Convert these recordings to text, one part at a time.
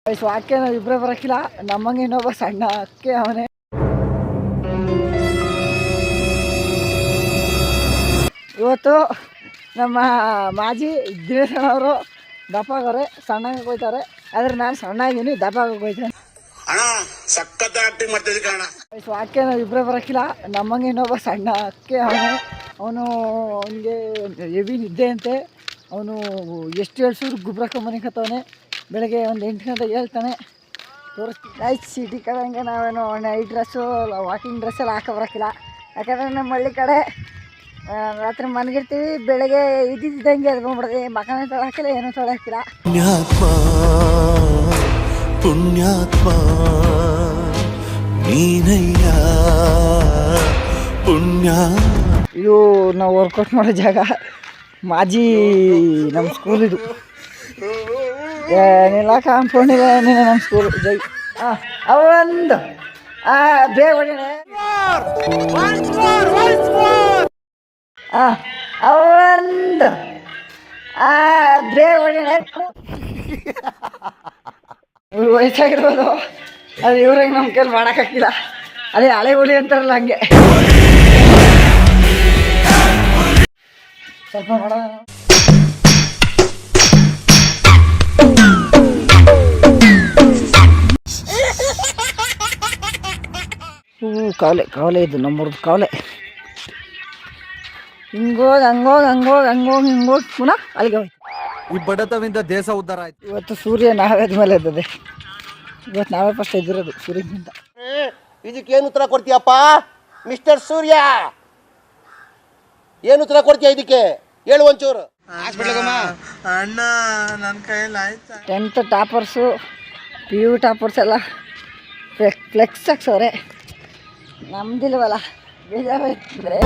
ವಾಕ್ಯ ನಾವು ಇಬ್ಬರೇ ಬರೋಕ್ಕಿಲ್ಲ, ನಮ್ಮಂಗೆ ಇನ್ನೊಬ್ಬ ಸಣ್ಣ ಅಕ್ಕೆ ಅವನೇ. ಇವತ್ತು ನಮ್ಮ ಮಾಜಿ ದಿನೇಶನವರು ದಪ್ಪಾಗವ್ರೆ, ಸಣ್ಣಗೆ ಹೋಗ್ತಾರೆ. ಆದರೆ ನಾನು ಸಣ್ಣಾಗಿನಿ, ದಪ್ಪಾಗಿ ಹೋಗ್ತೇನೆ. ವಾಕ್ಯ ನಾವು ಇಬ್ಬರೇ ಬರೋಕ್ಕಿಲ್ಲ, ನಮ್ಮಂಗೆ ಇನ್ನೊಬ್ಬ ಸಣ್ಣ ಅಕ್ಕೆ ಅವನೇ. ಅವನಿಗೆ ಹೆವಿ ನಿದ್ದೆ ಅಂತೆ. ಅವನು ಎಷ್ಟು ಹೇಳ್ಸಿದ್ರು ಗುಬ್ರಕೊಂಬನಿ ಕತ್ತವನೆ. ಬೆಳಗ್ಗೆ ಒಂದು 8 ಗಂಟೆಗೆ ಹೇಳ್ತಾನೆ. ತೋರಿಸ್ತೀನಿ ಸಿಟಿ ಕಡೆ ಹಂಗೆ ನಾವೇನು ನೈಟ್ ಡ್ರೆಸ್ಸು ವಾಕಿಂಗ್ ಡ್ರೆಸ್ಸೆಲ್ಲ ಹಾಕಬರಕ್ಕಿಲ್ಲ. ಯಾಕಂದರೆ ನಮ್ಮ ಹಳ್ಳಿ ಕಡೆ ರಾತ್ರಿ ಮನಗಿರ್ತೀವಿ, ಬೆಳಗ್ಗೆ ಇದ್ದಿದ್ದಂಗೆ ಅದು ಬಂದ್ಬಿಡ್ತೀವಿ. ಮಕ್ಕಳನ್ನ ತೊಳಕಿಲ್ಲ, ಏನೂ ತೊಳಕಿಲ್ಲ. ಪುಣ್ಯಾತ್ಮ ನೀನಯ್ಯ ಪುಣ್ಯ. ಇದು ನಾವು ವರ್ಕೌಟ್ ಮಾಡೋ ಜಾಗ, ಮಾಜಿ ನಮ್ಮ ಸ್ಕೂಲ್ ಇದು. ಏನಿಲ್ಲ ಕಾಂಪೌಂಡಿಗೆ ಏನಿಲ್ಲ ನಮ್ಮ ಸ್ಕೂಲ್. ಜೈ ಅವೊಂದು ಬೇಗ ಹೊಡೆಯಣೆ. ಅವೊಂದು ಬೇಗ ಹೊಡೆಯಣೆ. ಇವ್ರು ವಯಸ್ಸಾಗಿರ್ಬೋದು, ಅದು ಇವ್ರಂಗೆ ನಮ್ಮ ಕೈಲಿ ಮಾಡೋಕ್ಕಾಗಿಲ್ಲ. ಅದೇ ಹಳೆ ಹುಳಿ ಅಂತಾರಲ್ಲ ಹಂಗೆ. ಸ್ವಲ್ಪ ನೋಡೋಣ. ಕಾವಲೆ ಇದು ನಮ್ಮೂರ್ದು ಕಾವಲೆ. ಹಿಂಗೋಗಿ ಪುನಃ ಅಲ್ಲಿಗೆ ಹೋಯ್ತು. ಈ ಬಡತವಿಂದ ದೇಶ ಉದ್ಧಾರ ಆಯ್ತು. ಇವತ್ತು ಸೂರ್ಯ ನಾವೇದ ಮೇಲೆ ಇದ್ದದೆ. ಇವತ್ತು ನಾವೇ ಫಸ್ಟ್ ಎದ್ದಿರೋದು ಸೂರ್ಯನಿಂದ. ಇದಕ್ಕೇನು ಉತ್ತರ ಕೊಡ್ತೀಯಪ್ಪ ಮಿಸ್ಟರ್ ಸೂರ್ಯ? ಏನು ಉತ್ತರ ಕೊಡ್ತೀಯ ಇದಕ್ಕೆ? ಹೇಳು ಒಂಚೂರು. ಅಣ್ಣ ನನ್ನ ಕೈಯಲ್ಲಿ ಆಯ್ತಾ? 10th ಟಾಪರ್ಸು, PU ಟಾಪರ್ಸ್ ಎಲ್ಲ ಫ್ಲೆಕ್ಸ್ ಹಾಕ್ಸವ್ರೆ. ನಮ್ದಿಲ್ವಲ್ಲ, ಬೇಜಾರಾಯ್ತಂದ್ರೆ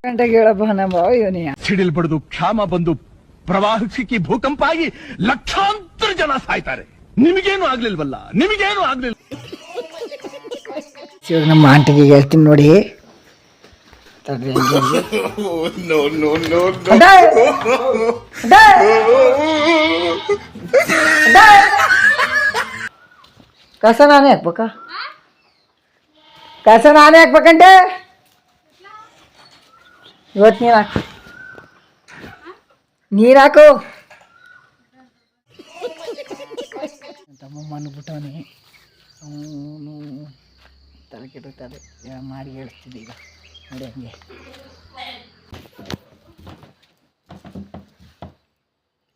ಗಂಟೆಗೆ ಹೇಳಬ್ಬ ನಮ್ಮ ಇವನಿಯ ಸಿಡಿಲ್ ಬಡಿದು ಕ್ಷಾಮ ಬಂದು ಪ್ರವಾಹ ಸಿಕ್ಕಿ ಭೂಕಂಪ ಆಗಿ ಲಕ್ಷಾಂತರ ಜನ ಸಾಯ್ತಾರೆ. ನಿಮಗೇನು ಆಗ್ಲಿಲ್ವಲ್ಲ, ನಿಮಗೇನು ಆಗ್ಲಿಲ್ಲ. ನಮ್ಮ ಆಂಟಿಗೆ ಹೇಳ್ತೀನಿ ನೋಡಿ. ಕಸ ನಾನೇ ಹಾಕ್ಬೇಕಾ? ಕಸ ನಾನೇ ಹಾಕ್ಬೇಕಂటే ಇವತ್ತು ನೀರು ಹಾಕು. ತಮ್ಮ ಮನ್ಬಿಟ್ಟವನಿ, ಅವನು ತಲೆ ಕೆಡುತ್ತದೆ ಮಾಡಿ ಹೇಳ್ತಿದ್ದೆ. ಈಗ ನೋಡಿ ಹಂಗೆ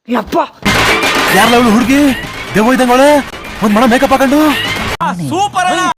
ಯಪ್ಪ ಯಾರಲ್ಲ ಹುಡುಗಿ ದೇವ ಇದ್ದಂಗೆ ಒಂದ್ ಮಣ ಮೇಕಪ್ ಹಾಕೊಂಡು